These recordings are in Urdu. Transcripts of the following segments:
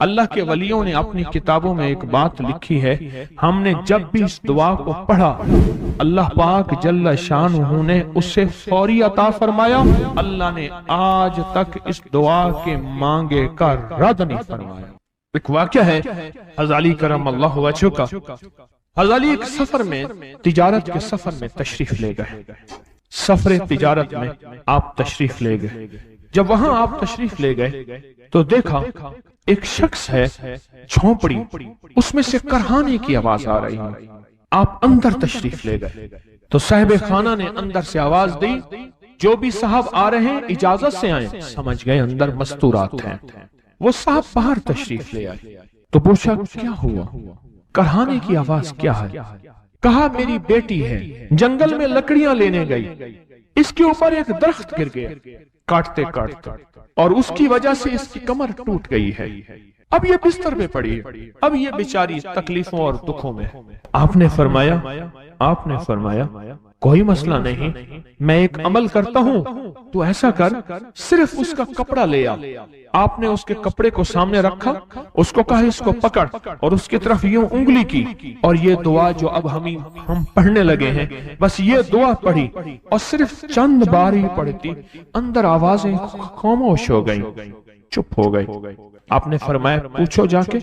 اللہ کے ولیوں نے اپنی کتابوں میں ایک بات لکھی ہے، ہم نے جب بھی اس دعا کو پڑھا اللہ پاک جل شانہ نے اسے فوری عطا فرمایا، اللہ نے آج تک اس دعا کے مانگے کا رد نہیں فرمایا۔ ایک واقعہ ہے حضرت علی کرم اللہ وجہہ کا۔ حضرت علی ایک سفر میں، تجارت کے سفر میں تشریف لے گئے، سفر تجارت میں آپ تشریف لے گئے۔ جب وہاں آپ تشریف لے گئے تو دیکھا ایک شخص ہے، جھونپڑی، اس میں سے کرہانے کی آواز آ رہی ہے۔ آپ اندر تشریف لے گئے تو صاحب خانہ نے اندر سے آواز دی، جو بھی صاحب آ رہے ہیں اجازت سے آئیں۔ سمجھ گئے اندر مستورات ہیں۔ وہ صاحب باہر تشریف لے آئے تو پوچھا کیا ہوا، کرہانے کی آواز کیا ہے؟ کہا میری بیٹی ہے، جنگل میں لکڑیاں لینے گئی، اس کے اوپر ایک درخت گر گیا کاٹتے کاٹتے، اور اس کی وجہ سے اس کی کمر ٹوٹ گئی ہے، اب یہ بستر پہ پڑی ہے، اب یہ بیچاری تکلیفوں اور دکھوں میں۔ آپ نے فرمایا کوئی مسئلہ نہیں، میں ایک عمل کرتا ہوں، تو ایسا کر صرف اس کا کپڑا لے آ۔ آپ نے اس کے کپڑے کو سامنے رکھا، اس کو کہا اس کو پکڑ، اور اس کی طرف یوں انگلی کی، اور یہ دعا جو اب ہم پڑھنے لگے ہیں، بس یہ دعا پڑھی، اور صرف چند بار ہی پڑھتی اندر آوازیں خاموش ہو گئیں، چپ ہو گئی۔ آپ نے فرمایا پوچھو جا کے۔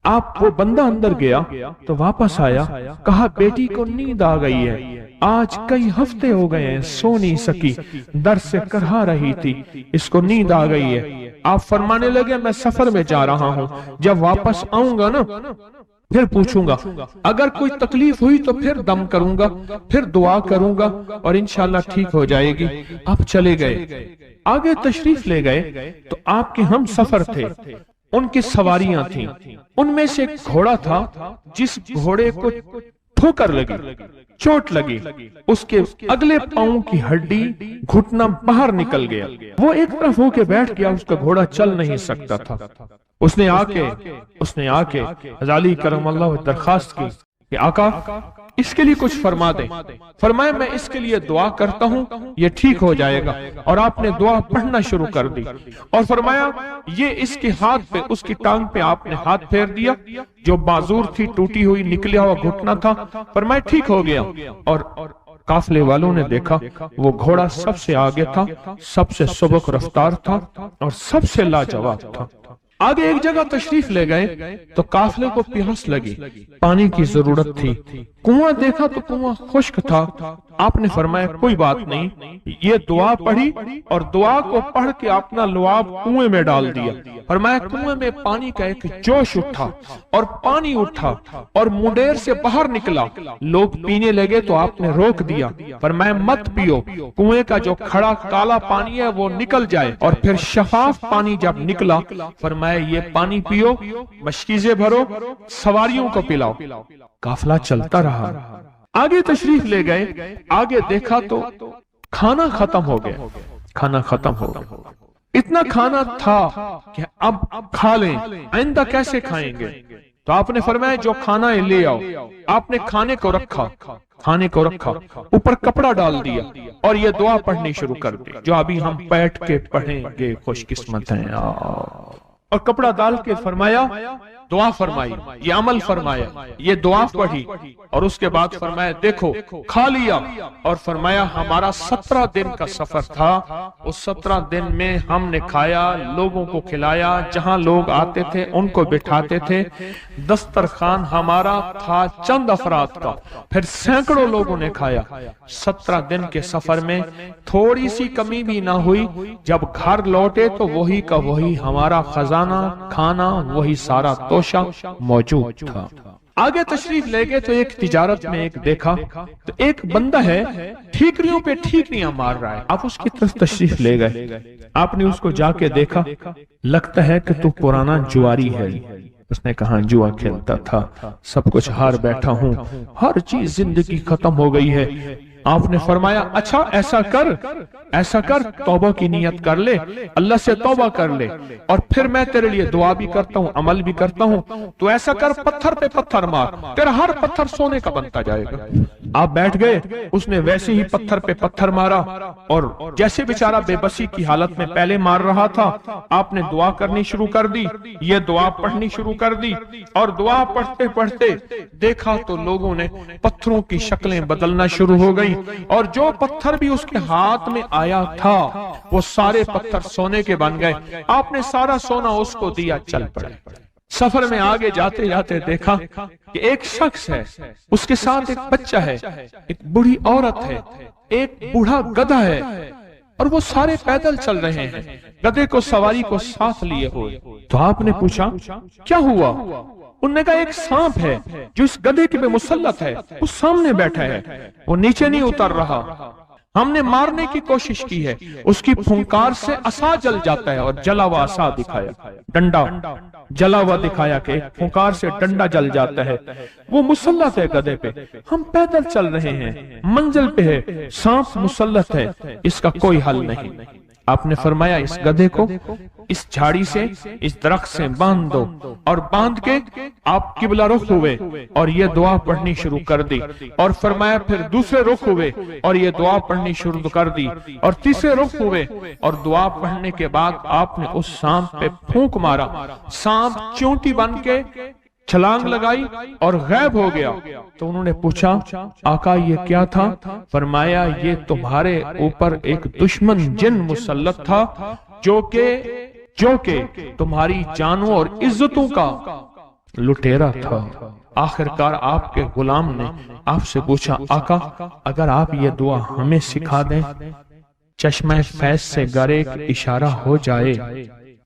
آپ وہ بندہ اندر گیا تو واپس آیا، کہا بیٹی کو نیند آ گئی ہے، آج کئی ہفتے ہو گئے ہیں، سو نہیں سکی، درد سے کرہا رہی تھی، اس کو نیند آ گئی ہے۔ آپ فرمانے لگے میں سفر میں جا رہا ہوں، جب واپس آؤں گا نا پھر پوچھوں گا، اگر کوئی تکلیف ہوئی تو پھر دم کروں گا، پھر دعا کروں گا، اور انشاءاللہ ٹھیک ہو جائے گی۔ آپ چلے گئے، آگے تشریف لے گئے تو آپ کے ہم سفر تھے، ان کی سواریاں تھیں، ان میں سے ایک گھوڑا تھا، جس گھوڑے کو ٹھوکر لگی، چوٹ لگی، اس کے اگلے پاؤں کی ہڈی گھٹنا باہر نکل گیا، وہ ایک طرف ہو کے بیٹھ گیا، اس کا گھوڑا چل نہیں سکتا تھا۔ اس نے آ کے حضرت علی کرم اللہ درخواست کی کہ آقا اس کے لیے کچھ فرما دیں۔ فرمایا میں اس کے لیے دعا کرتا ہوں، یہ ٹھیک ہو جائے گا، اور آپ نے دعا پڑھنا شروع کر دی، اور فرمایا یہ اس کے ہاتھ پہ، اس کی ٹانگ پہ آپ نے ہاتھ پھیر دیا، جو معذور تھی، ٹوٹی ہوئی نکلیا ہوا گھٹنا تھا، فرمایا ٹھیک ہو گیا۔ اور قافلے والوں نے دیکھا وہ گھوڑا سب سے آگے تھا، سب سے سبک رفتار تھا، اور سب سے لاجواب تھا۔ آگے ایک جگہ تشریف لے گئے تو قافلے کو پیاس لگی، پانی کی ضرورت تھی، کنواں دیکھا تو کنواں خشک تھا۔ آپ نے فرمایا کوئی بات نہیں، یہ دعا پڑھی، اور دعا کو پڑھ کے اپنا لعاب کنویں میں ڈال دیا۔ فرمایا کنویں میں پانی کا ایک جوش اٹھا، اور پانی اٹھا اور منڈیر سے باہر نکلا، لوگ پینے لگے تو آپ نے روک دیا، فرمایا مت پیو، کنویں کا جو کھڑا کالا پانی ہے وہ نکل جائے، اور پھر شفاف پانی جب نکلا، فرمایا یہ پانی پیو، مشکیزیں بھرو، سواریوں کو پلاؤ۔ قافلہ چلتا رہا، آگے تشریف لے گئے، آگے دیکھا تو کھانا ختم ہو گیا، اتنا کھانا تھا کہ اب کھا لیں، آئندہ کیسے کھائیں گے؟ تو آپ نے فرمایا جو کھانا ہے لے آؤ۔ آپ نے کھانے کو رکھا، اوپر کپڑا ڈال دیا، اور یہ دعا پڑھنی شروع کر دی جو ابھی ہم بیٹھ کے پڑھیں گے، خوش قسمت ہیں۔ اور کپڑا ڈال کے فرمایا دعا فرمائی، یہ عمل فرمایا، یہ دعا پڑھی، اور اس کے بعد فرمایا دیکھو کھا لیا، اور فرمایا ہمارا 17 دن کا سفر تھا، اس 17 دن میں ہم نے کھایا، لوگوں کو کھلایا، جہاں لوگ آتے تھے ان کو بٹھاتے تھے، دسترخوان ہمارا تھا چند افراد کا، پھر سینکڑوں لوگوں نے کھایا۔ 17 دن کے سفر میں تھوڑی سی کمی بھی نہ ہوئی، جب گھر لوٹے تو وہی کا وہی ہمارا خزانہ، کھانا وہی سارا توشہ موجود تھا۔ آگے تشریف لے گئے تو ایک تجارت میں ایک دیکھا تو ایک بندہ ہے ٹھیکریوں پہ ٹھیکریاں مار رہا ہے، آپ اس کی طرف تشریف لے گئے، آپ نے اس کو جا کے دیکھا، لگتا ہے کہ تو پرانا جواری ہے۔ اس نے کہا جوا کھیلتا تھا، سب کچھ ہار بیٹھا ہوں، ہر چیز زندگی ختم ہو گئی ہے۔ آپ نے فرمایا اچھا ایسا کر توبہ کی نیت کر لے، اللہ سے توبہ کر لے، اور پھر میں تیرے لیے دعا بھی کرتا ہوں، عمل بھی کرتا ہوں، تو ایسا کر پتھر پہ پتھر مار، تیرا ہر پتھر سونے کا بنتا جائے گا۔ آپ بیٹھ گئے، اس نے ویسے ہی پتھر پہ پتھر مارا، اور جیسے بیچارہ بے بسی کی حالت میں پہلے مار رہا تھا، آپ نے دعا کرنی شروع کر دی، یہ دعا پڑھنی شروع کر دی، اور دعا پڑھتے پڑھتے دیکھا تو لوگوں نے پتھروں کی شکلیں بدلنا شروع ہو گئی، اور جو پتھر بھی اس کے ہاتھ میں آیا تھا وہ سارے پتھر سونے کے بن گئے۔ آپ نے سارا سونا اس کو دیا، چل پڑے۔ سفر میں آگے جاتے جاتے دیکھا کہ ایک شخص ہے، اس کے ساتھ ایک بچہ ہے، ایک بوڑھی عورت ہے، ایک بوڑھا گدھا ہے، اور وہ سارے پیدل چل رہے ہیں، گدھے کو سواری کو ساتھ لیے ہوئے۔ تو آپ نے پوچھا کیا ہوا؟ انہوں نے کہا ایک سانپ ہے جو اس گدھے کے پہ مسلط ہے، وہ سامنے بیٹھا ہے، وہ نیچے نہیں اتر رہا، ہم نے مارنے کی کوشش کی ہے، اس کی پھنکار سے عصا جل جاتا ہے، اور جلا ہوا عصا دکھایا، ڈنڈا جلا ہوا دکھایا کہ ایک پھنکار سے ڈنڈا جل جاتا ہے، وہ مسلط ہے گدھے پہ، ہم پیدل چل رہے ہیں، منزل پہ ہے، سانپ مسلط ہے، اس کا کوئی حل نہیں۔ آپ نے فرمایا اس گدھے کو اس جھاڑی سے، اس درخت سے باندھ دو، اور باندھ کے آپ قبلہ رخ ہوئے اور یہ دعا پڑھنی شروع کر دی، اور فرمایا پھر دوسرے رخ ہوئے اور یہ دعا پڑھنی شروع کر دی، اور تیسرے رخ ہوئے، اور دعا پڑھنے کے بعد آپ نے اس سانپ پہ پھونک مارا، سانپ چونٹی بن کے چھلانگ لگائی اور غائب ہو گیا۔ تو انہوں نے پوچھا آقا یہ کیا تھا؟ فرمایا یہ تمہارے اوپر ایک دشمن جن مسلط تھا جو کہ تمہاری جانوں اور عزتوں کا لٹیرا تھا۔ آخرکار آپ کے غلام نے آپ سے پوچھا آقا اگر آپ یہ دعا ہمیں سکھا دیں، چشمہ فیض سے گر ایک اشارہ ہو جائے،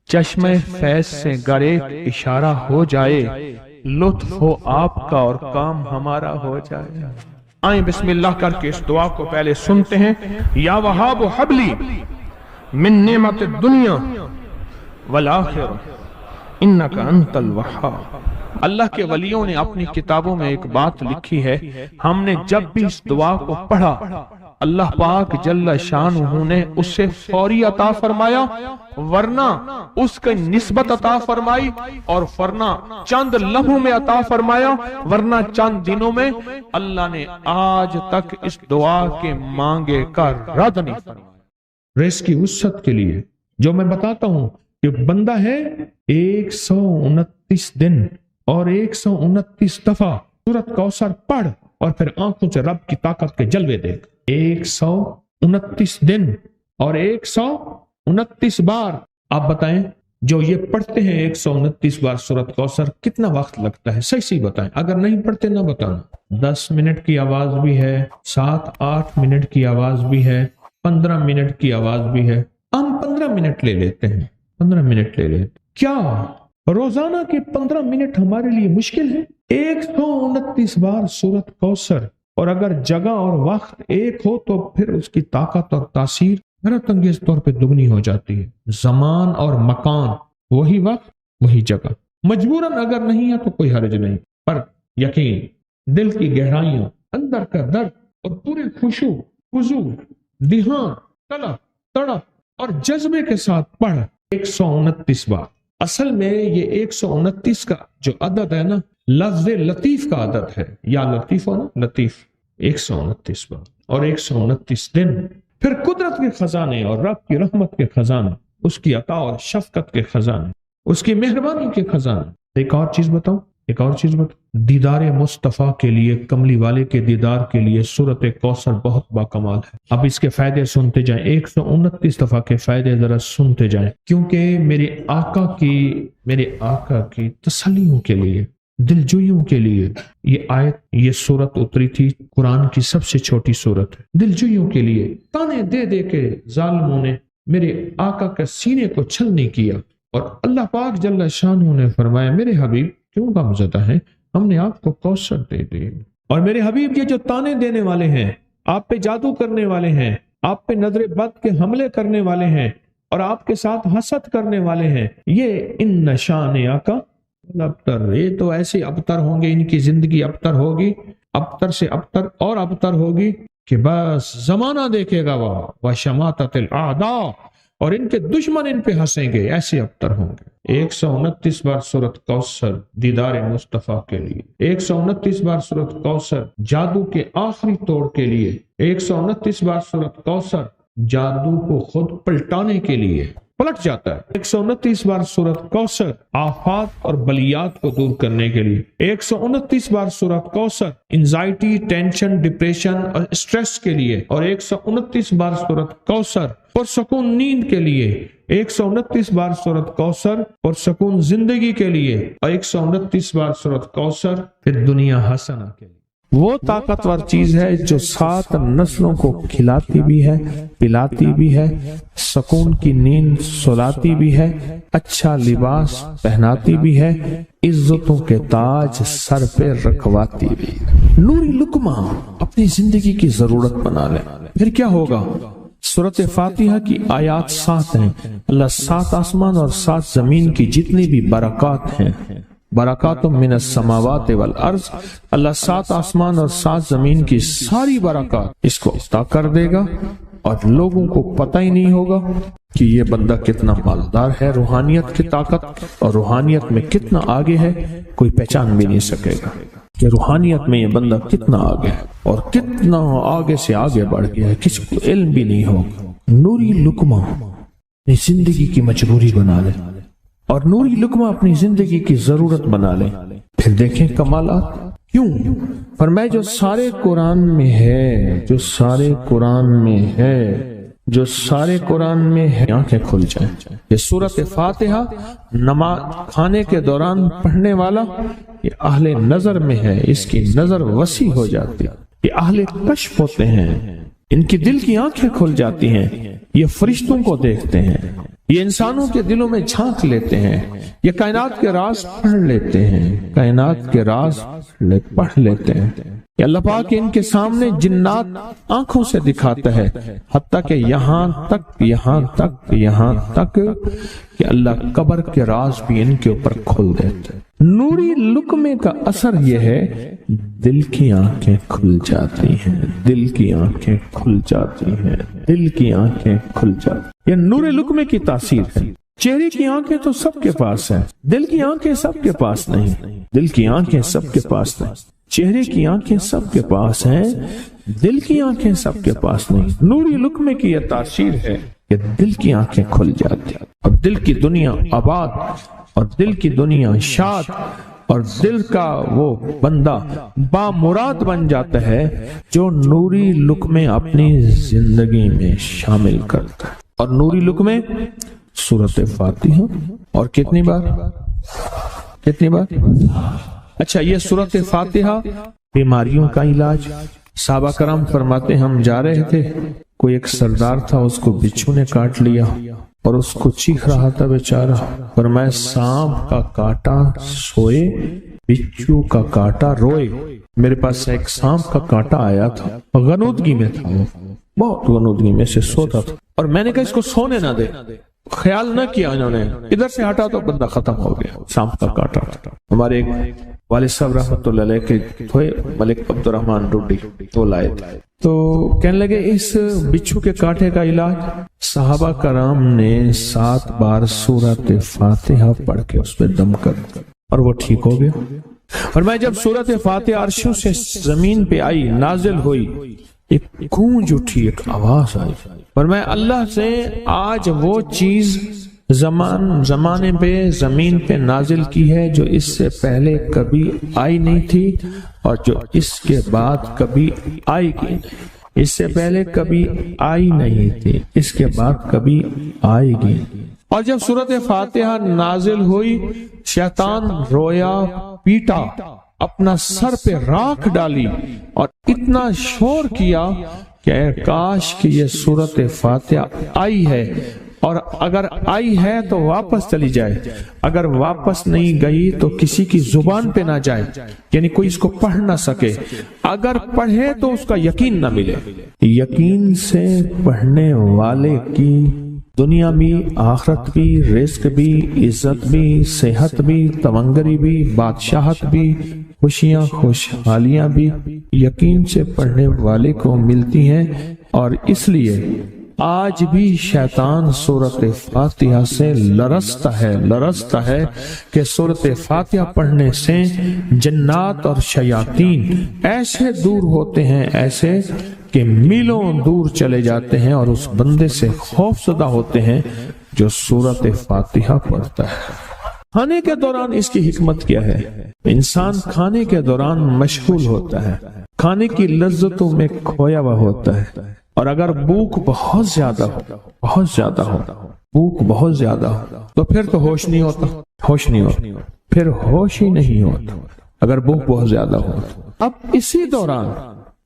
چشمہ فیض سے گر ایک اشارہ ہو جائے، لطف ہو آپ کا اور کام ہمارا ہو جائے۔ آئیں بسم اللہ کر کے اس دعا کو پہلے سنتے ہیں۔ یا وہاب حبلی من نعمت الدنیا والآخرہ انک انت الوہاب۔ اللہ کے ولیوں نے اپنی کتابوں میں ایک بات لکھی ہے، ہم نے جب بھی اس دعا کو پڑھا اللہ پاک جل شانہ نے اسے فوری عطا فرمایا، ورنہ اس کے نسبت عطا فرمائی، اور ورنہ چند لمحوں میں عطا فرمایا، ورنہ چند دنوں میں۔ اللہ نے آج تک اس دعا کے مانگے کا رد نہیں فرمایا۔ ریس کی وسعت کے لیے جو میں بتاتا ہوں کہ بندہ ہے 129 دن اور 129 دفعہ سورۃ کوثر پڑھ اور پھر آنکھوں سے رب کی طاقت کے جلوے دیکھ۔ 129 دن اور 129 بار۔ آپ بتائیں جو یہ پڑھتے ہیں 129 بار سورۃ کوثر کتنا وقت لگتا ہے؟ صحیح بتائیں، اگر نہیں پڑھتے نہ بتانا۔ 10 منٹ کی آواز بھی ہے، 7-8 منٹ کی آواز بھی ہے، 15 منٹ کی آواز بھی ہے، ہم 15 منٹ لے لیتے ہیں، 15 منٹ لے لیتے۔ کیا روزانہ کے 15 منٹ ہمارے لیے مشکل ہے؟ 129 بار سورۃ کوثر، اور اگر جگہ اور وقت ایک ہو تو پھر اس کی طاقت اور تاثیر حیرت انگیز طور پہ دگنی ہو جاتی ہے۔ زمان اور مکان وہی وقت وہی جگہ، مجبوراً اگر نہیں ہے تو کوئی حرج نہیں، پر یقین دل کی گہرائیوں، اندر کا درد اور پورے خشوع خضوع، دھیان، طلب، تڑپ اور جذبے کے ساتھ پڑھ 129 بار۔ اصل میں یہ 129 کا جو عدد ہے نا، لفظ لطیف کا عدد ہے، یا لطیف ہو نا، لطیف 129 بار اور 129 دن۔ پھر قدرت کے خزانے اور رب کی رحمت کے خزانے، اس کی عطا اور شفقت کے خزانے، اس کی مہربانی کے خزانے۔ ایک اور چیز بتاؤں، دیدار مصطفیٰ کے لیے، کملی والے کے دیدار کے لیے سورۃ کوثر بہت باکمال ہے۔ اب اس کے فائدے سنتے جائیں، 129 دفعہ کے فائدے ذرا سنتے جائیں، کیونکہ میرے آقا کی تسلیوں کے لیے، دلجوئیوں کے لیے یہ سورت اتری تھی۔ قرآن کی سب سے چھوٹی سورت ہے۔ دلجوئیوں کے لیے تانے دے دے کے ظالموں نے میرے آقا کے سینے کو چھلنی کیا، اور اللہ پاک جل شانہ نے فرمایا میرے حبیب کیوں غمزدہ ہیں، ہم نے آپ کو کوثر دے دی۔ اور میرے حبیب یہ جو تانے دینے والے ہیں، آپ پہ جادو کرنے والے ہیں، آپ پہ نظر بد کے حملے کرنے والے ہیں، اور آپ کے ساتھ حسد کرنے والے ہیں، یہ ان نشان آقا ابتر، یہ تو ایسے ابتر ہوں گے، ان کی زندگی ابتر ہوگی، ابتر سے ابتر اور ابتر ہوگی کہ بس زمانہ دیکھے گا وہ شماتت الاعداء، اور ان کے دشمن ان پہ ہنسیں گے، ایسے ابتر ہوں گے۔ 129 بار سورۃ کوثر دیدار مصطفیٰ کے لیے، 129 بار سورۃ کوثر جادو کے آخری توڑ کے لیے، 129 بار سورۃ کوثر جادو کو خود پلٹانے کے لیے، پلٹ جاتا ہے۔ 129 بار سورۃ کوثر آفات اور بلیات کو دور کرنے کے لیے، 129 بار سورۃ کوثر انزائٹی، ٹینشن، ڈپریشن اور اسٹریس کے لیے، اور 129 بار سورۃ کوثر پرسکون نیند کے لیے، 129 بار سورۃ کوثر پرسکون زندگی کے لیے، اور 129 بار سورۃ کوثر پھر دنیا حسنہ کے لیے۔ وہ طاقتور چیز ہے جو 7 نسلوں کو کھلاتی بھی ہے، پلاتی بھی ہے، سکون کی نیند سلاتی بھی ہے، اچھا لباس پہناتی بھی ہے، عزتوں کے تاج سر پہ رکھواتی بھی ہے۔ نوری لقمہ اپنی زندگی کی ضرورت بنا لیں، پھر کیا ہوگا؟ سورۃ فاتحہ کی آیات 7 ہیں۔ اللہ 7 آسمان اور 7 زمین کی جتنی بھی برکات ہیں، برکات من السماوات والارض، اللہ 7 آسمان اور 7 زمین کی ساری برکات اس کو عطا کر دے گا، اور لوگوں کو پتہ ہی نہیں ہوگا کہ یہ بندہ کتنا مالدار ہے، روحانیت کی طاقت اور روحانیت میں کتنا آگے ہے، کوئی پہچان بھی نہیں سکے گا کہ روحانیت میں یہ بندہ کتنا آگے ہے اور کتنا آگے سے آگے بڑھ گیا ہے، کسی کو علم بھی نہیں ہوگا۔ نوری لقمہ اپنی زندگی کی مجبوری بنا لے، اور نوری لقمہ اپنی زندگی کی ضرورت بنا لے، پھر دیکھیں کمالات۔ کیوں؟ فرمائے جو سارے قرآن میں ہے، جو سارے قرآن میں ہے، جو سارے قرآن میں ہے، آنکھیں کھل جائیں۔ یہ سورۃ فاتحہ نماز کھانے کے دوران پڑھنے والا یہ اہل نظر میں ہے، اس کی نظر وسیع ہو جاتی ہے، یہ اہل کشف ہوتے ہیں، ان کی دل کی آنکھیں کھل جاتی ہیں، یہ فرشتوں کو دیکھتے ہیں، یہ انسانوں کے دلوں میں جھانک لیتے ہیں، یہ کائنات کے راز پڑھ لیتے ہیں، کائنات کے راز پڑھ لیتے ہیں۔ کہ اللہ پاک ان کے سامنے جنات آنکھوں سے دکھاتا ہے، حتیٰ کہ یہاں تک کہ اللہ قبر کے راز بھی ان کے اوپر کھول دیتے ہیں۔ نوری لقمے کا اثر یہ ہے، دل کی آنکھیں کھل جاتی ہیں، دل کی آنکھیں کھل جاتی ہیں، دل کی آنکھیں کھل جاتی ہیں۔ یہ نور لقمے کی تاثیر ہے۔ چہرے کی آنکھیں تو سب کے پاس ہیں، دل کی آنکھیں سب کے پاس نہیں، دل کی آنکھیں سب کے پاس نہیں، چہرے کی آنکھیں سب کے پاس ہیں، دل کی آنکھیں سب کے پاس نہیں۔ نوری لقمے کی یہ تاثیر ہے کہ دل کی آنکھیں کھل جاتی ہیں، اور دل کی دنیا آباد، اور دل کی دنیا شاد، اور دل کا وہ بندہ بامراد بن جاتا ہے جو نوری لقمے اپنی زندگی میں شامل کرتا ہے۔ اور نوری لقمے سورۃ فاتحہ، اور کتنی بار؟ اچھا، یہ سورۃ فاتحہ بیماریوں کا علاج۔ صحابہ کرام فرماتے ہم جا رہے تھے، کوئی ایک سردار تھا، اس کو بچھو نے کاٹ لیا اور اس کو چیخ رہا تھا بیچارہ، فرمایا سانپ کا کاٹا سوئے، بچھو کا کاٹا روئے۔ میرے پاس ایک سانپ کا کاٹا آیا تھا، غنودگی میں تھا، وہ بہت غنودگی میں سے سوتا تھا، اور میں نے کہا اس کو سونے نہ دے، خیال نہ کیا انہوں نے، ادھر سے ہٹا تو بندہ ختم ہو گیا، سانپ کا کاٹا تھا۔ ہمارے ایک والد صاحب رحمۃ اللہ علیہ کے تھے، ملک عبد الرحمن ڈوڈی، وہ لائے تھے، تو کہنے لگے اس بچھو کے کاٹے کا علاج، صحابہ کرام نے 7 بار سورۃ فاتحہ پڑھ کے اس پہ دم کر اور وہ ٹھیک ہو گیا۔ اور میں جب سورۃ فاتحہ عرشوں سے زمین پہ آئی، نازل ہوئی، ایک گونج اٹھی، ایک آواز آئی، اور میں اللہ سے آج وہ چیز زمانے پہ زمین پہ نازل کی ہے جو اس سے پہلے کبھی آئی نہیں تھی، اور جو اس کے بعد کبھی آئے گی نہیں، اس سے پہلے کبھی آئی نہیں تھی، اس کے بعد کبھی آئے گی۔ اور جب سورۃ فاتحہ نازل ہوئی، شیطان رویا، پیٹا، اپنا سر پہ راکھ ڈالی اور اتنا شور کیا کہ اے کاش کہ یہ سورۃ فاتحہ آئی ہے، اور اگر آئی ہے تو واپس چلی جائے، اگر واپس نہیں گئی تو کسی کی زبان پہ نہ جائے، یعنی کوئی اس کو پڑھ نہ سکے، اگر پڑھے تو اس کا یقین نہ ملے۔ یقین سے پڑھنے والے کی دنیا بھی، آخرت بھی، رزق بھی، عزت بھی، صحت بھی، تونگری بھی، بادشاہت بھی، خوشیاں خوشحالیاں بھی یقین سے پڑھنے والے کو ملتی ہیں۔ اور اس لیے آج بھی شیطان سورۃ فاتحہ سے لرزتا ہے کہ سورۃ فاتحہ پڑھنے سے جنات اور شیاطین ایسے دور ہوتے ہیں، ایسے کہ میلوں دور چلے جاتے ہیں اور اس بندے سے خوف زدہ ہوتے ہیں جو سورۃ فاتحہ پڑھتا ہے۔ کھانے کے دوران اس کی حکمت کیا ہے؟ انسان کھانے کے دوران مشغول ہوتا ہے، کھانے کی لذتوں میں کھویا ہوا ہوتا ہے، اور اگر بھوک بہت زیادہ ہو بھوک بہت زیادہ ہو تو پھر تو ہوش نہیں ہوتا، پھر ہوش ہی نہیں ہوتا اگر بھوک بہت زیادہ ہو۔ اب اسی دوران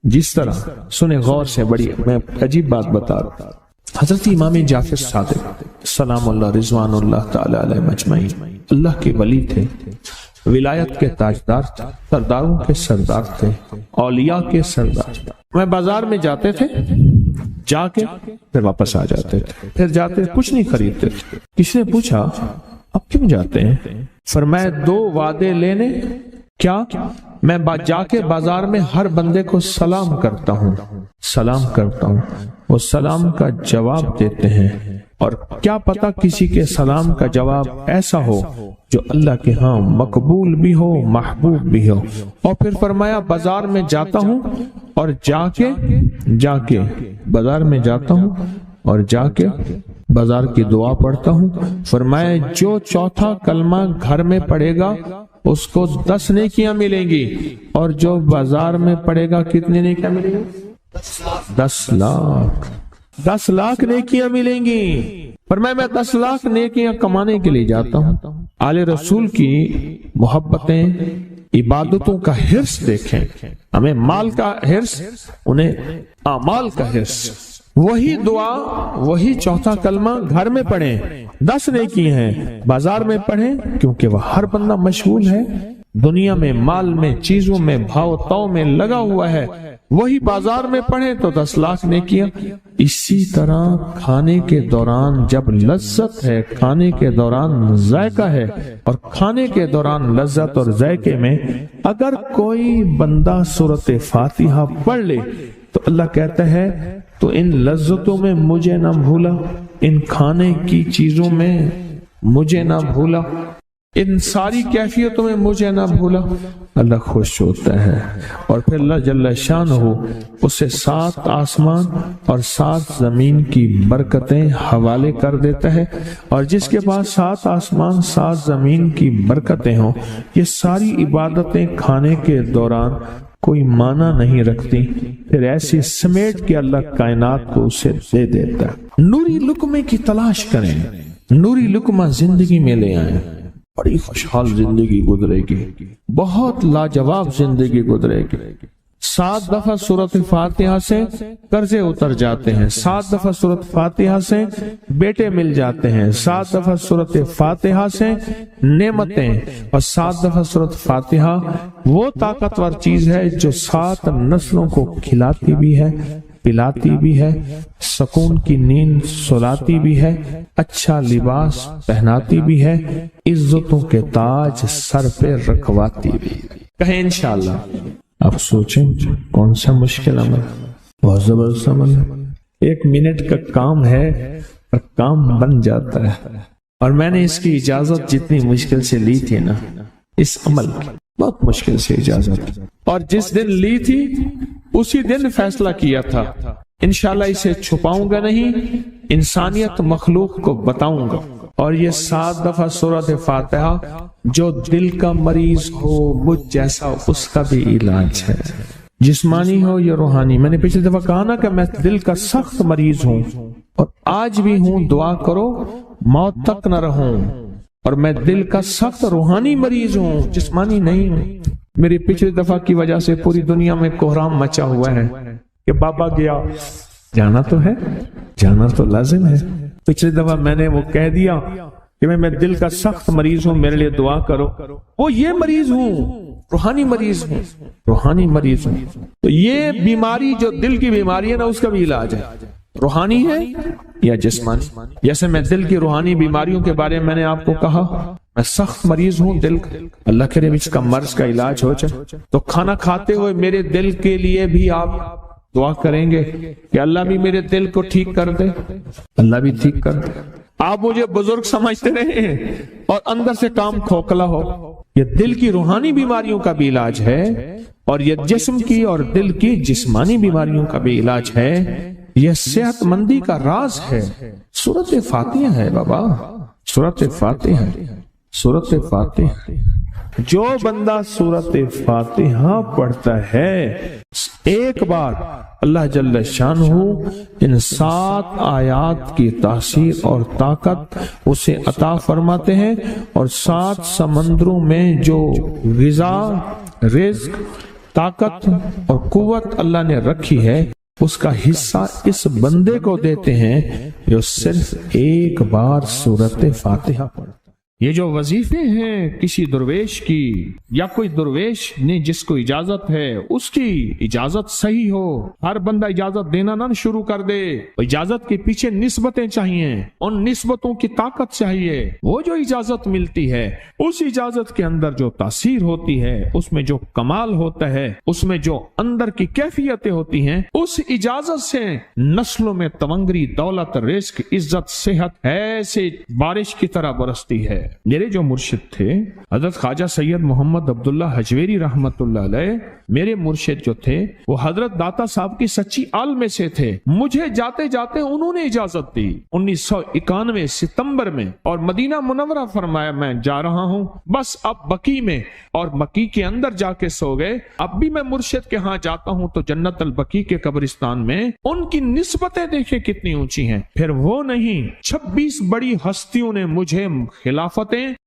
جس طرح سنیں غور سے، بڑی میں عجیب بات بتا رہا ہوں، حضرت امام جعفر صادق سلام اللہ رضوان اللہ تعالی علیہ مجمعین اللہ کے ولی تھے، ولایت کے تاجدار تھے، سرداروں کے سردار تھے، اولیاء کے سردار تھے۔ میں بازار میں جاتے تھے، جا کے پھر واپس آ جاتے تھے، پھر جاتے کچھ نہیں خریدتے تھے۔ کسی نے پوچھا اب کیوں جاتے ہیں؟ فرمایا 2 وعدے لینے، کیا میں جا کے بازار میں ہر بندے کو سلام کرتا ہوں، وہ سلام کا جواب دیتے ہیں، اور کیا پتا کسی کے سلام کا جواب ایسا ہو جو اللہ کے ہاں مقبول بھی ہو، محبوب بھی ہو۔ اور پھر فرمایا بازار میں جاتا ہوں اور جا کے بازار میں جاتا ہوں اور جا کے بازار کی دعا پڑھتا ہوں۔ فرمایا جو چوتھا کلمہ گھر میں پڑھے گا اس کو 10 نیکیاں ملیں گی، اور جو بازار میں پڑھے گا کتنی نیکیاں ملیں گی؟ 10 لاکھ نیکیاں ملیں گی۔ فرمایا میں 10 لاکھ نیکیاں کمانے کے لیے جاتا ہوں۔ آل رسول کی محبتیں، عبادتوں کا حرص دیکھیں، ہمیں مال کا حرص، انہیں اعمال کا حرص۔ وہی دعا، وہی چوتھا کلمہ گھر میں پڑھیں 10 نیکی ہیں، بازار میں پڑھیں کیونکہ وہ ہر بندہ مشغول ہے، دنیا میں، مال میں، چیزوں میں، بھاؤ تاؤ میں لگا ہوا ہے، وہی بازار میں پڑھیں تو 10 لاکھ نیکیاں۔ اسی طرح کھانے کے دوران جب لذت ہے، کھانے کے دوران ذائقہ ہے، اور کھانے کے دوران لذت اور ذائقے میں اگر کوئی بندہ سورۃ فاتحہ پڑھ لے تو اللہ کہتا ہے تو ان لذتوں میں مجھے نہ بھولا، ان کھانے کی چیزوں میں مجھے نہ بھولا، ان ساری کیفیتوں میں مجھے نہ بھولا۔ اللہ خوش ہوتا ہے، اور پھر اللہ جل شانہ اسے 7 آسمان اور 7 زمین کی برکتیں حوالے کر دیتا ہے، اور جس کے پاس 7 آسمان 7 زمین کی برکتیں ہوں، یہ ساری عبادتیں کھانے کے دوران کوئی معنی نہیں رکھتی، پھر ایسی سمیٹ کے اللہ کائنات کو اسے دے دیتا ہے۔ نوری لقمے کی تلاش کریں، نوری لقمہ زندگی میں لے آئیں، بڑی خوشحال زندگی گزرے گی، بہت لاجواب زندگی گزرے گی۔ 7 دفعہ سورۃ فاتحہ سے قرضے اتر جاتے ہیں، 7 دفعہ سورۃ فاتحہ سے بیٹے مل جاتے ہیں، 7 دفعہ سورۃ فاتحہ سے نعمتیں، اور 7 دفعہ سورۃ فاتحہ وہ طاقتور چیز ہے جو 7 نسلوں کو کھلاتی بھی ہے، پلاتی بھی ہے، سکون کی نیند سلاتی بھی ہے، اچھا لباس پہناتی بھی ہے، عزتوں کے تاج سر پہ رکھواتی بھی ہے۔ کہیں انشاءاللہ۔ اب سوچیں کون سا مشکل عمل، بہت زبردست عمل ہے، 1 منٹ کا کام ہے اور کام بن جاتا ہے۔ اور میں نے اس کی اجازت جتنی مشکل سے لی تھی نا، اس عمل کی بہت مشکل سے اجازت، اور جس دن لی تھی اسی دن فیصلہ کیا تھا انشاءاللہ اسے چھپاؤں گا نہیں، انسانیت مخلوق کو بتاؤں گا۔ اور یہ 7 دفعہ سورۃ فاتحہ جو دل کا مریض ہو مجھ جیسا اس کا بھی علاج ہے، جسمانی ہو یا روحانی۔ میں نے پچھلی دفعہ کہا نا کہ میں دل کا سخت مریض ہوں اور آج بھی ہوں، دعا کرو موت تک نہ رہوں، اور میں دل کا سخت روحانی مریض ہوں، جسمانی نہیں ہوں۔ میری پچھلی دفعہ کی وجہ سے پوری دنیا میں کوہرام مچا ہوا ہے کہ بابا گیا، جانا تو ہے، جانا تو لازم ہے۔ پچھلی دفعہ میں نے وہ کہہ دیا کہ میں دل کا سخت مریض ہوں، میرے لیے دعا کرو، وہ یہ مریض ہوں، روحانی مریض ہوں، روحانی مریض ہوں۔ تو یہ بیماری جو دل کی بیماری ہے نا، اس کا بھی علاج ہے، روحانی ہے یا جسمانی۔ جیسے میں دل کی روحانی بیماریوں کے بارے میں نے آپ کو کہا، میں سخت مریض ہوں دل کا، اللہ کرے اس کا مرض کا علاج ہو جائے۔ تو کھانا کھاتے ہوئے میرے دل کے لیے بھی آپ دعا کریں گے کہ اللہ بھی میرے دل کو ٹھیک کر دے، اللہ بھی ٹھیک کر دے۔ آپ مجھے بزرگ سمجھتے رہے ہیں اور اندر سے کام کھوکھلا ہو۔ یہ دل کی روحانی بیماریوں کا بھی علاج ہے اور یہ جسم کی اور دل کی جسمانی بیماریوں کا بھی علاج ہے۔ یہ صحت مندی کا راز ہے۔ سورۃ فاتحہ ہے بابا، سورۃ فاتحہ، سورۃ فاتحہ۔ جو بندہ سورۃ فاتحہ پڑھتا ہے ایک بار اللہ جل شانہ ان 7 آیات کی تاثیر اور طاقت اسے عطا فرماتے ہیں، اور 7 سمندروں میں جو غذا، رزق، طاقت اور قوت اللہ نے رکھی ہے اس کا حصہ اس بندے کو دیتے ہیں جو صرف ایک بار سورۃ فاتحہ پڑھتا ہے۔ یہ جو وظیفے ہیں کسی درویش کی یا کوئی درویش نے جس کو اجازت ہے اس کی اجازت صحیح ہو، ہر بندہ اجازت دینا نہ شروع کر دے۔ اجازت کے پیچھے نسبتیں چاہیے، ان نسبتوں کی طاقت چاہیے۔ وہ جو اجازت ملتی ہے اس اجازت کے اندر جو تاثیر ہوتی ہے، اس میں جو کمال ہوتا ہے، اس میں جو اندر کی کیفیتیں ہوتی ہیں، اس اجازت سے نسلوں میں تونگری، دولت، رزق، عزت، صحت ایسے بارش کی طرح برستی ہے۔ میرے جو مرشد تھے حضرت خواجہ سید محمد عبداللہ حجویری رحمت اللہ علیہ، میرے مرشد جو تھے وہ حضرت داتا صاحب کی سچی آل میں سے تھے۔ مجھے جاتے جاتے انہوں نے اجازت دی 1991 ستمبر میں، اور مدینہ منورہ فرمایا میں جا رہا ہوں، بس اب بقی میں، اور بقی کے اندر جا کے سو گئے۔ اب بھی میں مرشد کے ہاں جاتا ہوں تو جنت البقیع کے قبرستان میں ان کی نسبتیں دیکھیں کتنی اونچی ہیں۔ پھر وہ نہیں، 26 بڑی ہستیوں نے مجھے خلافتیں،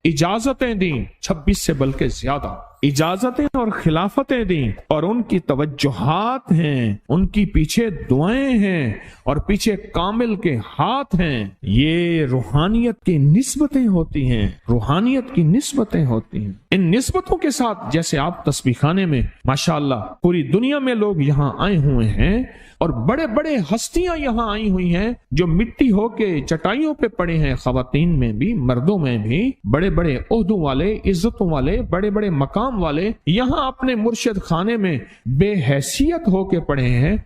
اجازتیں دیں، 26 سے بلکہ زیادہ اجازتیں اور خلافتیں دیں، اور ان کی توجہات ہیں، ان کی پیچھے دعائیں ہیں، اور پیچھے کامل کے ہاتھ ہیں۔ یہ روحانیت کی نسبتیں ہوتی ہیں، روحانیت کی نسبتیں ہوتی ہیں۔ ان نسبتوں کے ساتھ جیسے آپ تسبیح خانے میں ماشاءاللہ پوری دنیا میں لوگ یہاں آئے ہوئے ہیں، اور بڑے بڑے ہستیاں یہاں آئی ہوئی ہیں جو مٹی ہو کے چٹائیوں پہ پڑے ہیں، خواتین میں بھی مردوں میں بھی، بڑے بڑے عہدوں والے، عزتوں والے، بڑے بڑے مقام والے یہاں اپنے مرشد خانے میں بے حیثیت ہو کے پڑے ہیں۔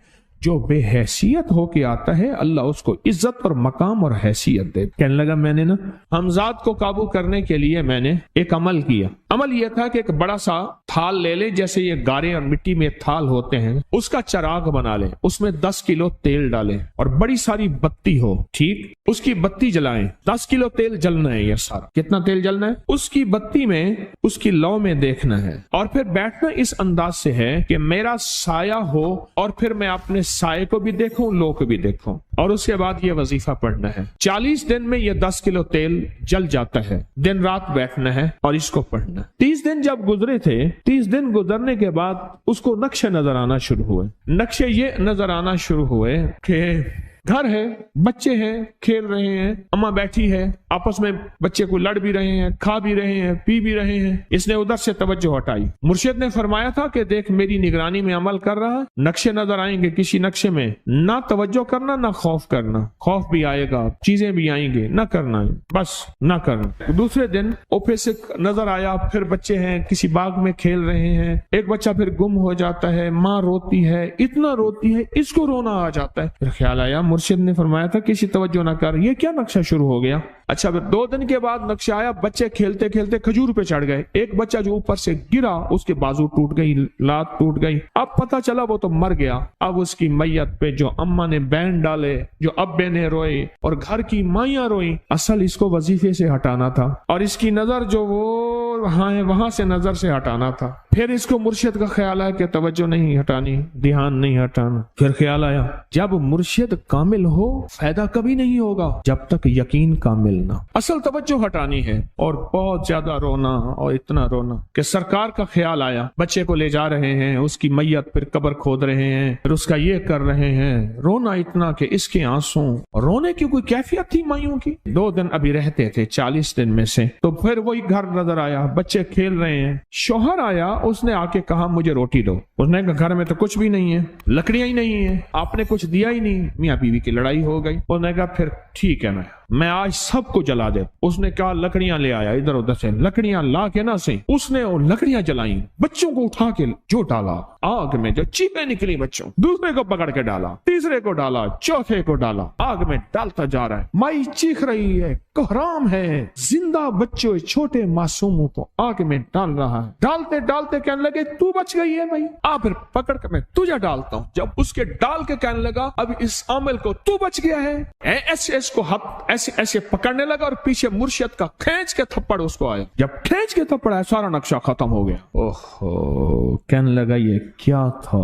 جو بے حیثیت ہو کے آتا ہے اللہ اس کو عزت اور مقام اور حیثیت دے۔ کہنے لگا میں نے نا حمزات کو قابو کرنے کے لیے میں نے ایک عمل کیا۔ عمل یہ تھا کہ ایک بڑا سا تھال لے لیں، جیسے یہ گارے اور مٹی میں تھال ہوتے ہیں، اس کا چراغ بنا لیں، اس میں 10 کلو تیل ڈالیں اور بڑی ساری بتی ہو، ٹھیک، اس کی بتی جلائیں۔ 10 کلو تیل جلنا ہے، یہ سارا کتنا تیل جلنا ہے اس کی بتی میں، اس کی لو میں دیکھنا ہے، اور پھر بیٹھنا اس انداز سے ہے کہ میرا سایہ ہو، اور پھر میں اپنے سائے کو بھی دیکھوں، لو کو بھی دیکھوں، اور اس کے بعد یہ وظیفہ پڑھنا ہے۔ 40 دن میں یہ 10 کلو تیل جل جاتا ہے، دن رات بیٹھنا ہے اور اس کو پڑھنا۔ 30 دن جب گزرے تھے، 30 دن گزرنے کے بعد اس کو نقشے نظر آنا شروع ہوئے۔ نقشے یہ نظر آنا شروع ہوئے کہ گھر ہے، بچے ہیں، کھیل رہے ہیں، اماں بیٹھی ہے، آپس میں بچے کو لڑ بھی رہے ہیں، کھا بھی رہے ہیں، پی بھی رہے ہیں۔ اس نے ادھر سے توجہ ہٹائی۔ مرشد نے فرمایا تھا کہ دیکھ میری نگرانی میں عمل کر رہا، نقشے نظر آئیں گے، کسی نقشے میں نہ توجہ کرنا نہ خوف کرنا، خوف بھی آئے گا، چیزیں بھی آئیں گے، نہ کرنا، بس نہ کرنا۔ دوسرے دن اوپے سے نظر آیا، پھر بچے ہیں کسی باغ میں کھیل رہے ہیں، ایک بچہ پھر گم ہو جاتا ہے، ماں روتی ہے، اتنا روتی ہے اس کو رونا آ جاتا ہے۔ پھر خیال آیا مرشد نے فرمایا تھا کسی توجہ نہ کر، یہ کیا نقشہ شروع ہو گیا؟ اچھا پھر 2 دن کے بعد نقشہ آیا، بچے کھیلتے کھیلتے کھجور پہ چڑھ گئے، ایک بچہ جو اوپر سے گرا اس کے بازو ٹوٹ گئی، لات ٹوٹ گئی، اب پتہ چلا وہ تو مر گیا۔ اب اس کی میت پہ جو اماں نے بین ڈالے، جو ابے نے روئے اور گھر کی مائیاں روئیں، اصل اس کو وظیفے سے ہٹانا تھا، اور اس کی نظر جو وہ وہاں ہے وہاں سے نظر سے ہٹانا تھا۔ پھر اس کو مرشد کا خیال آیا کہ توجہ نہیں ہٹانی، دھیان نہیں ہٹانا۔ پھر خیال آیا جب مرشد کامل ہو فائدہ کبھی نہیں ہوگا جب تک یقین کامل نہ، اصل توجہ ہٹانی ہے، اور بہت زیادہ رونا، اور اتنا رونا کہ سرکار کا خیال آیا، بچے کو لے جا رہے ہیں، اس کی میت پھر قبر کھود رہے ہیں، پھر اس کا یہ کر رہے ہیں، رونا اتنا کہ اس کے آنسوں، رونے کی کوئی کیفیت تھی مائیوں کی۔ 2 دن ابھی رہتے تھے 40 دن میں سے، تو پھر وہی گھر نظر آیا، بچے کھیل رہے ہیں، شوہر آیا، اس نے آ کے کہا مجھے روٹی دو۔ اس نے کہا گھر میں تو کچھ بھی نہیں ہے، لکڑیاں ہی نہیں ہیں، آپ نے کچھ دیا ہی نہیں۔ میاں بیوی کی لڑائی ہو گئی۔ اس نے کہا پھر ٹھیک ہے میں میں آج سب کو جلا دے. اس نے کہا لکڑیاں لے آیا ادھر ادھر سے, لکڑیاں لا کے نہ سے اس نے وہ لکڑیاں جلائیں, بچوں کو اٹھا کے جو ڈالا آگ میں, جو چیخیں نکلی بچوں, دوسرے کو پکڑ کے ڈالا, تیسرے کو ڈالا, چوتھے کو ڈالا, آگ میں ڈالتا جا رہا ہے. مائی چیخ رہی ہے, کوہرام ہے, زندہ بچوں چھوٹے معصوموں کو آگ میں ڈال رہا ہے. ڈالتے ڈالتے کہنے لگے تو بچ گئی ہے بھائی, پھر پکڑ کے میں تجھے ڈالتا ہوں. جب اس کے ڈال کے کہنے لگا اب اس عامل کو تو بچ گیا ہے, ایسے اس کو ہاتھ ایسے ایسے پکڑنے لگا, اور پیچھے مرشد کا کھینچ کے تھپڑ اس کو آیا. جب کھینچ کے تھپڑ آیا سارا نقشہ ختم ہو گیا. اوہو, کہنے لگا یہ کیا تھا.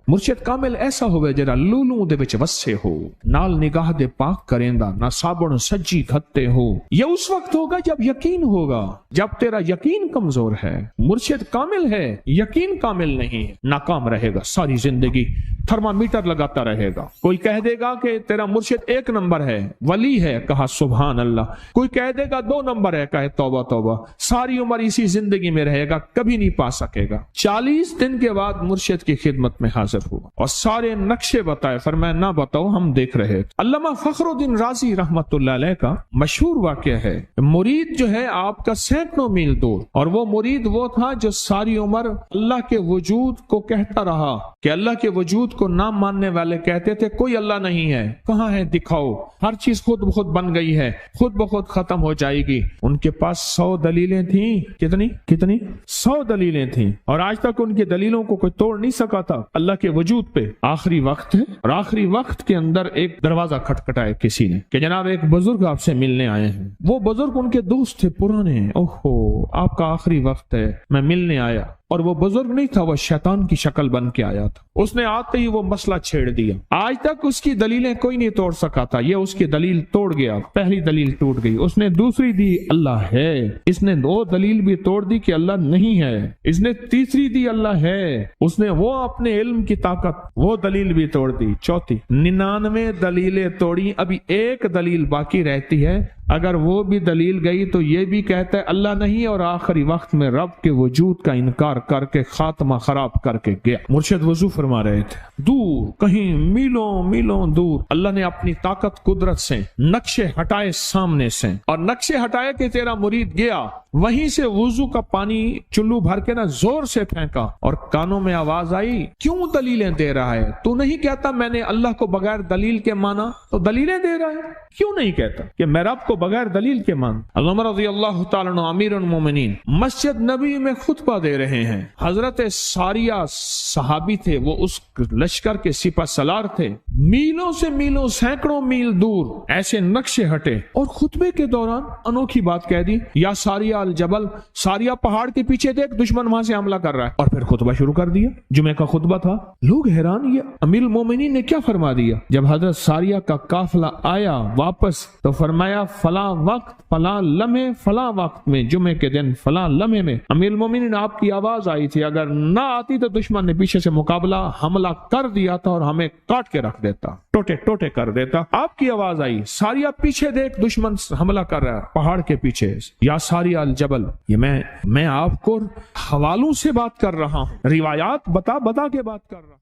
مرشد کامل ایسا ہوئے جرا لولوں دے وچ وسے ہو, نال نگاہ دے پاک کریندا, نہ صابن سجی کھتے ہو. یہ اس وقت ہوگا جب یقین ہوگا, جب تیرا یقین کمزور ہے. مرشد کامل ہے, یقین کامل نہیں ہے, ناکام رہے گا ساری زندگی, تھرمامیٹر لگاتا رہے گا. کوئی کہہ دے گا کہ تیرا مرشد 1 نمبر ہے, ولی ہے, کہا سبحان اللہ. کوئی کہہ دے گا 2 نمبر ہے, کہے توبہ توبہ. ساری عمر اسی زندگی میں رہے گا, کبھی نہیں پا سکے گا. 40 دن کے بعد مرشد کی خدمت میں حاضر ہوا اور سارے نقشے بتائے. فرمایا نہ بتاؤ, ہم دیکھ رہے. علامہ فخر الدین رازی رحمت اللہ علیہ کا مشہور واقعہ ہے. مرید جو ہے آپ کا سینکڑوں میل دور, اور وہ مرید وہ تھا جو ساری عمر اللہ کے وجود کو کہتا رہا کہ اللہ کے وجود کو نہ ماننے والے کہتے تھے کوئی اللہ نہیں ہے, کہاں ہے دکھاؤ, ہر چیز خود بخود بن گئی ہے, خود بخود ختم ہو جائے گی. ان کے پاس 100 دلیلیں تھیں. کتنی 100 دلیلیں تھیں, اور آج تک ان کی دلیلوں کو کوئی توڑ نہیں سکا تھا اللہ کے وجود پہ. آخری وقت ہے, اور آخری وقت کے اندر ایک دروازہ کھٹکھٹایا کسی نے کہ جناب ایک بزرگ آپ سے ملنے آئے ہیں. وہ بزرگ ان کے دوست تھے پرانے. اوہو, آپ کا آخری وقت ہے, میں ملنے آیا. اور وہ بزرگ نہیں تھا, وہ شیطان کی شکل بن کے آیا تھا. اس نے آتے ہی وہ مسئلہ چھیڑ دیا. آج تک اس کی دلیلیں کوئی نہیں توڑ سکا تھا, یہ اس کی دلیل توڑ گیا. پہلی دلیل ٹوٹ گئی. اس نے دوسری دی اللہ ہے. اس نے 2 دلیل بھی توڑ دی کہ اللہ نہیں ہے. اس نے تیسری دی اللہ ہے. اس نے وہ اپنے علم کی طاقت, وہ دلیل بھی توڑ دی. چوتھی 99 دلیلیں توڑی, ابھی 1 دلیل باقی رہتی ہے. اگر وہ بھی دلیل گئی تو یہ بھی کہتا ہے اللہ نہیں, اور آخری وقت میں رب کے وجود کا انکار کر کے خاتمہ خراب کر کے گیا. مرشد وضو فرما رہے تھے, دور کہیں میلوں میلوں دور اللہ نے اپنی طاقت قدرت سے نقشے ہٹائے سامنے سے, اور نقشے ہٹائے کہ تیرا مرید گیا. وہیں سے وضو کا پانی چلو بھر کے نہ زور سے پھینکا, اور کانوں میں آواز آئی کیوں دلیلیں دے رہا ہے, تو نہیں کہتا میں نے اللہ کو بغیر دلیل کے مانا, تو دلیلیں دے رہا ہے. کیوں نہیں کہتا کہ میں رب کو بغیر دلیل کے مان. عمر رضی اللہ تعالیٰ عنہ امیر المومنین مسجد نبی میں خطبہ دے رہے ہیں. حضرت ساریہ صحابی تھے, وہ اس لشکر کے سپہ سالار تھے. میلوں سے میلوں, سینکڑوں میل دور ایسے نقشے ہٹے, اور خطبے کے دوران انوکھی بات کہہ دی, یا ساریہ الجبل, ساریہ پہاڑ کے پیچھے دیکھ دشمن وہاں سے حملہ کر رہا ہے. اور پھر خطبہ شروع کر دیا. جمعہ کا خطبہ تھا. لوگ حیران, یہ امیر المومنین نے کیا فرما دیا. جب حضرت ساریہ کا قافلہ آیا واپس, تو فرمایا فلاں وقت فلاں لمحے فلاں وقت میں, جمعے کے دن فلاں لمحے میں امیر المومنین آپ کی آواز آئی تھی. اگر نہ آتی تو دشمن نے پیچھے سے مقابلہ حملہ کر دیا تھا اور ہمیں کاٹ کے رکھ دیتا, ٹوٹے ٹوٹے کر دیتا. آپ کی آواز آئی, ساریہ پیچھے دیکھ دشمن حملہ کر رہا ہے پہاڑ کے پیچھے, یا ساریہ الجبل. یہ میں آپ کو حوالوں سے بات کر رہا ہوں, روایات بتا کے بات کر رہا ہوں.